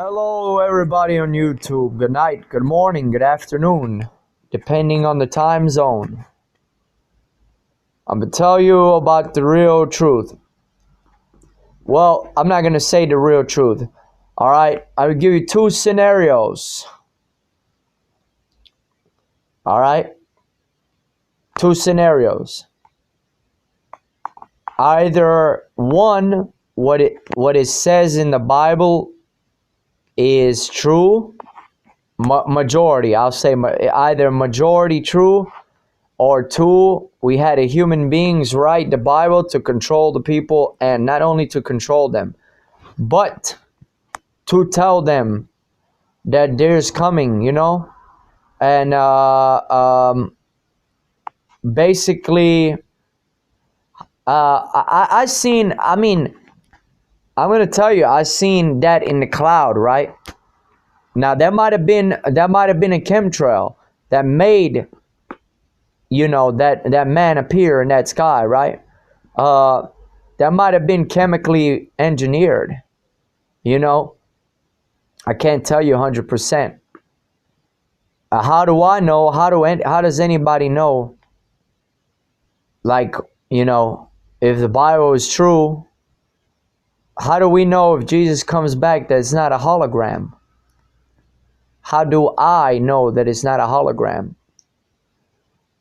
Hello, everybody on YouTube. Good night, good morning, good afternoon, depending on the time zone. I'm gonna tell you about the real truth. Well, I'm not gonna say the real truth. Alright, I will give you two scenarios. Alright? Two scenarios. Either one, what it says in the Bible is true. Majority, I'll say either majority true, or two, we had a human beings write the Bible to control the people, and not only to control them, but to tell them that there's coming, and basically, I seen. I mean, I'm gonna tell you, I seen that in the cloud, right? Now that might have been a chemtrail that made that man appear in that sky, right? That might have been chemically engineered. I can't tell you 100%. How do I know? How does anybody know? Like, if the Bible is true, how do we know if Jesus comes back that it's not a hologram? How do I know that it's not a hologram?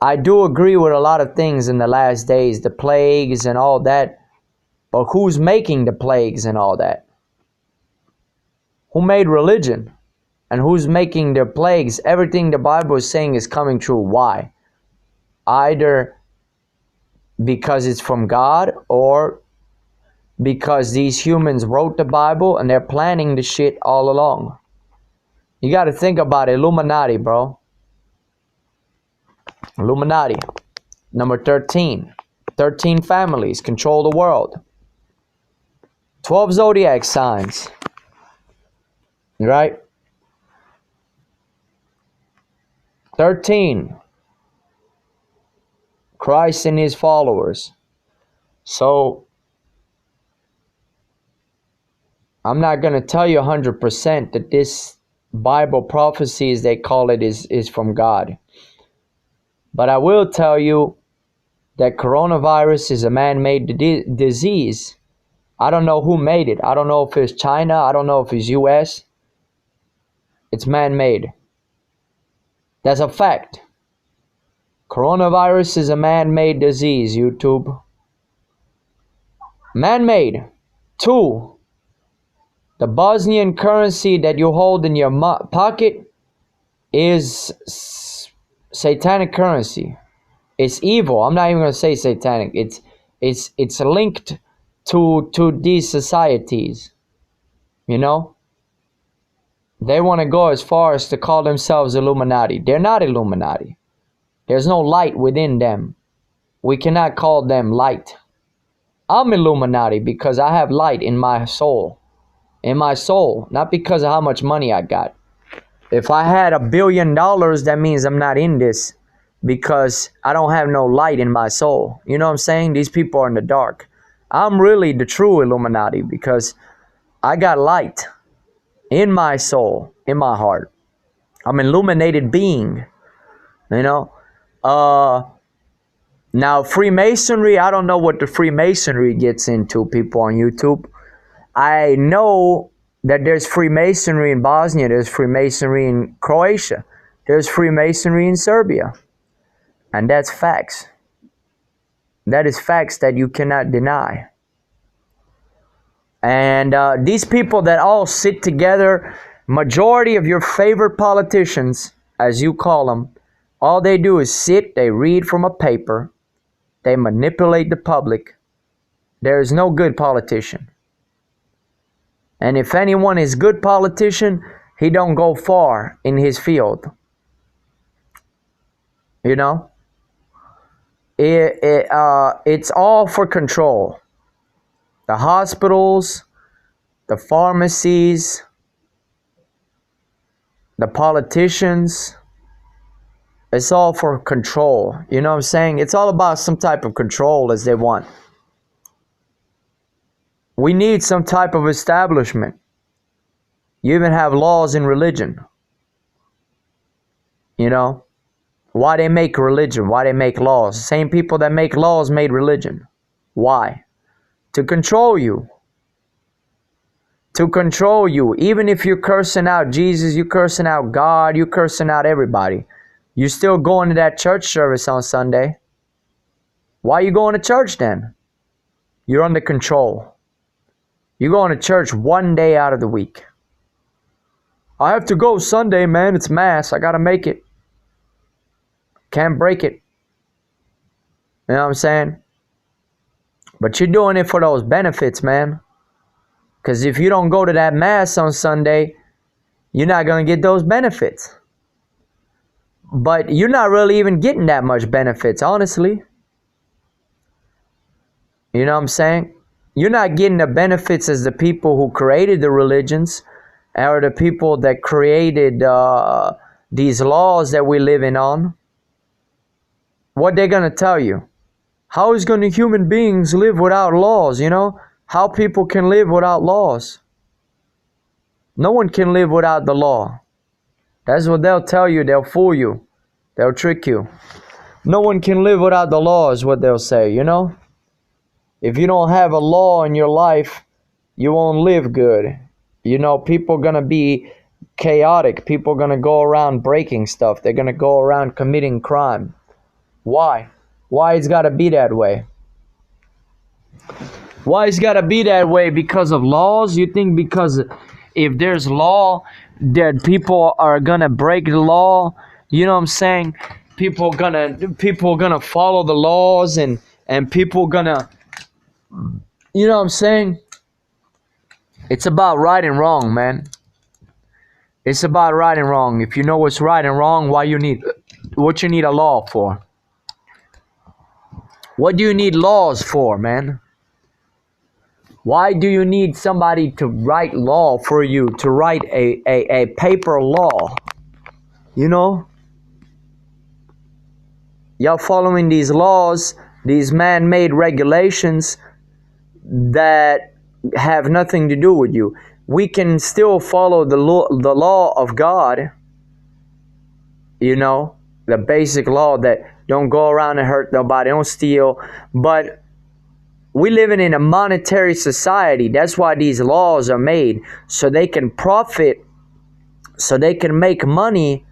I do agree with a lot of things in the last days, the plagues and all that. But who's making the plagues and all that? Who made religion? And who's making the plagues? Everything the Bible is saying is coming true. Why? Either because it's from God, or because these humans wrote the Bible and they're planning the shit all along. You got to think about it. Illuminati, bro. Illuminati. Number 13. 13 families control the world. 12 zodiac signs. Right? 13. Christ and his followers. So, I'm not going to tell you 100% that this Bible prophecy, as they call it, is from God. But I will tell you that coronavirus is a man-made disease. I don't know who made it. I don't know if it's China. I don't know if it's US. It's man-made. That's a fact. Coronavirus is a man-made disease, YouTube. Man-made. Two, the Bosnian currency that you hold in your pocket is satanic currency. It's evil. I'm not even going to say satanic. It's linked to these societies. They want to go as far as to call themselves Illuminati. They're not Illuminati. There's no light within them. We cannot call them light. I'm Illuminati because I have light in my soul. In my soul. Not because of how much money I got. If I had $1 billion, that means I'm not in this, because I don't have no light in my soul. You know what I'm saying? These people are in the dark. I'm really the true Illuminati because I got light in my soul, in my heart. I'm an illuminated being. Now Freemasonry, I don't know what the Freemasonry gets into, people on YouTube. I know that there's Freemasonry in Bosnia, there's Freemasonry in Croatia, there's Freemasonry in Serbia. And that's facts. That is facts that you cannot deny. And these people that all sit together, majority of your favorite politicians, as you call them, all they do is sit, they read from a paper, they manipulate the public. There is no good politician. And if anyone is good politician, he don't go far in his field. It's all for control. The hospitals, the pharmacies, the politicians, it's all for control. You know what I'm saying? It's all about some type of control as they want. We need some type of establishment. You even have laws in religion. You know? Why they make religion? Why they make laws? Same people that make laws made religion. Why? To control you. To control you. Even if you're cursing out Jesus, you're cursing out God, you're cursing out everybody. You're still going to that church service on Sunday. Why are you going to church then? You're under control. You're going to church one day out of the week. I have to go Sunday, man. It's Mass. I got to make it. Can't break it. You know what I'm saying? But you're doing it for those benefits, man. Because if you don't go to that Mass on Sunday, you're not going to get those benefits. But you're not really even getting that much benefits, honestly. You know what I'm saying? You're not getting the benefits as the people who created the religions or the people that created these laws that we're living on. What they're going to tell you. How is going to human beings live without laws, you know? How people can live without laws. No one can live without the law. That's what they'll tell you. They'll fool you. They'll trick you. No one can live without the law is what they'll say, you know? If you don't have a law in your life, you won't live good. You know, people are going to be chaotic. People are going to go around breaking stuff. They're going to go around committing crime. Why? Why it's got to be that way? Why it's got to be that way? Because of laws? You think because if there's law that people are going to break the law, you know what I'm saying? People gonna follow the laws and people gonna, you know what I'm saying? It's about right and wrong, man. It's about right and wrong. If you know what's right and wrong, what you need a law for? What do you need laws for, man? Why do you need somebody to write law for you, to write a paper law? You know? Y'all following these laws, these man-made regulations that have nothing to do with you. We can still follow the law of God, you know, the basic law that don't go around and hurt nobody, don't steal. But we living in a monetary society. That's why these laws are made, so they can profit, so they can make money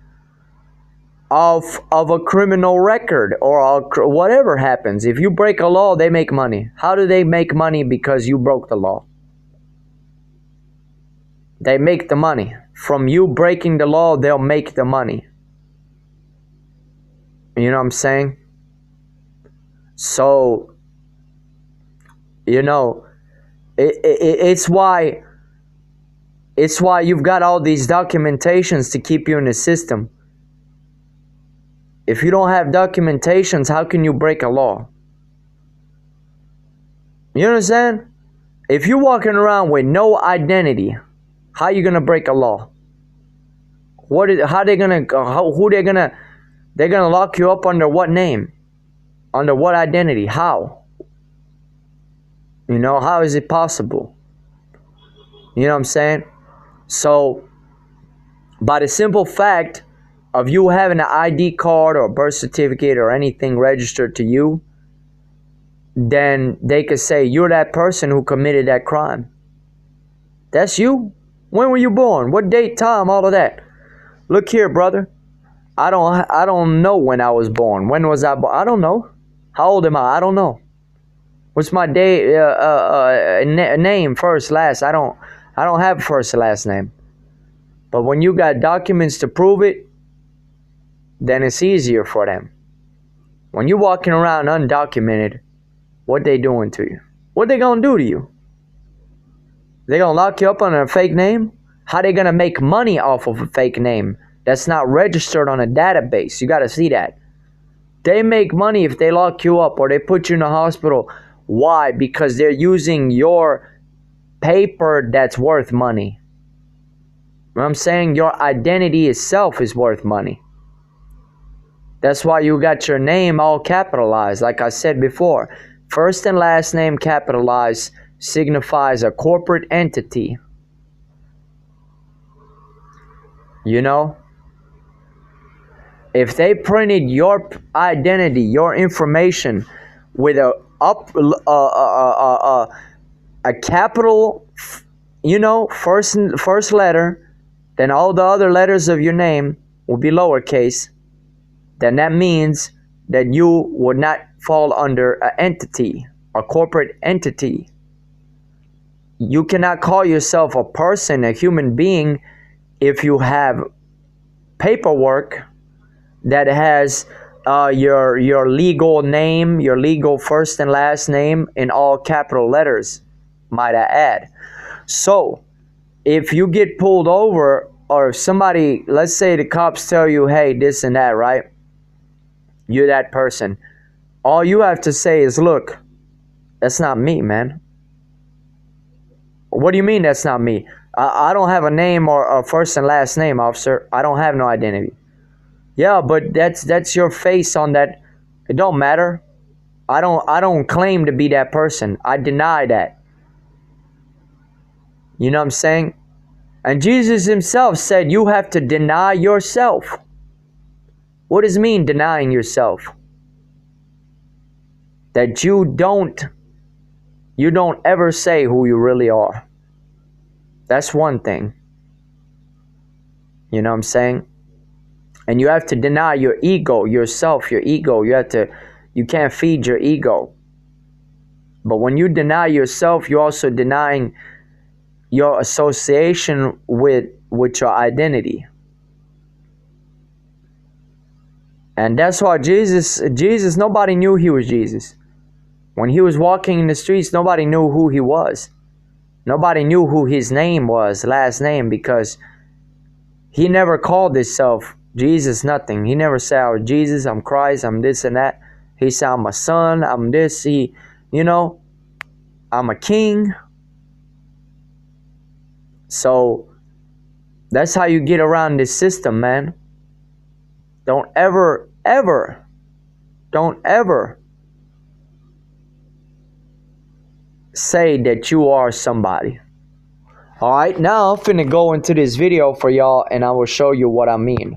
of a criminal record or whatever happens. If you break a law, they make money. How do they make money? Because you broke the law. They make the money. From you breaking the law, they'll make the money. You know what I'm saying? So, you know, it's why you've got all these documentations to keep you in the system. If you don't have documentations, how can you break a law? You understand? If you're walking around with no identity, how are you gonna break a law? They're gonna lock you up under what name? Under what identity? How? You know, how is it possible? You know what I'm saying? So, by the simple fact of you having an ID card or a birth certificate or anything registered to you, then they could say you're that person who committed that crime. That's you. When were you born? What date, time, all of that? Look here, brother. I don't know when I was born. When was I born? I don't know. How old am I? I don't know. What's my name, first, last? I don't have first and last name. But when you got documents to prove it, then it's easier for them. When you're walking around undocumented, what they doing to you? What they gonna do to you? They gonna lock you up under a fake name? How they gonna make money off of a fake name that's not registered on a database? You gotta see that. They make money if they lock you up or they put you in a hospital. Why? Because they're using your paper that's worth money. You know what I'm saying? Your identity itself is worth money. That's why you got your name all capitalized. Like I said before, first and last name capitalized signifies a corporate entity. You know, if they printed your identity, your information with a capital, first letter, then all the other letters of your name will be lowercase, then that means that you would not fall under an entity, a corporate entity. You cannot call yourself a person, a human being, if you have paperwork that has your legal name, your legal first and last name in all capital letters, might I add. So if you get pulled over, or if somebody, let's say the cops tell you, hey, this and that, right? You're that person. All you have to say is, look, that's not me, man. What do you mean that's not me? I don't have a name or a first and last name, officer. I don't have no identity. Yeah, but that's your face on that. It don't matter. I don't claim to be that person. I deny that. You know what I'm saying? And Jesus himself said you have to deny yourself. What does it mean, denying yourself? That you don't ever say who you really are. That's one thing. You know what I'm saying? And you have to deny your ego, yourself, your ego. You can't feed your ego. But when you deny yourself, you're also denying your association with your identity. And that's why Jesus, nobody knew he was Jesus. When he was walking in the streets, nobody knew who he was. Nobody knew who his name was, last name, because he never called himself Jesus, nothing. He never said, oh, Jesus, I'm Christ, I'm this and that. He said, I'm a son, I'm this, I'm a king. So that's how you get around this system, man. Don't ever say that you are somebody. Alright, now I'm finna go into this video for y'all and I will show you what I mean.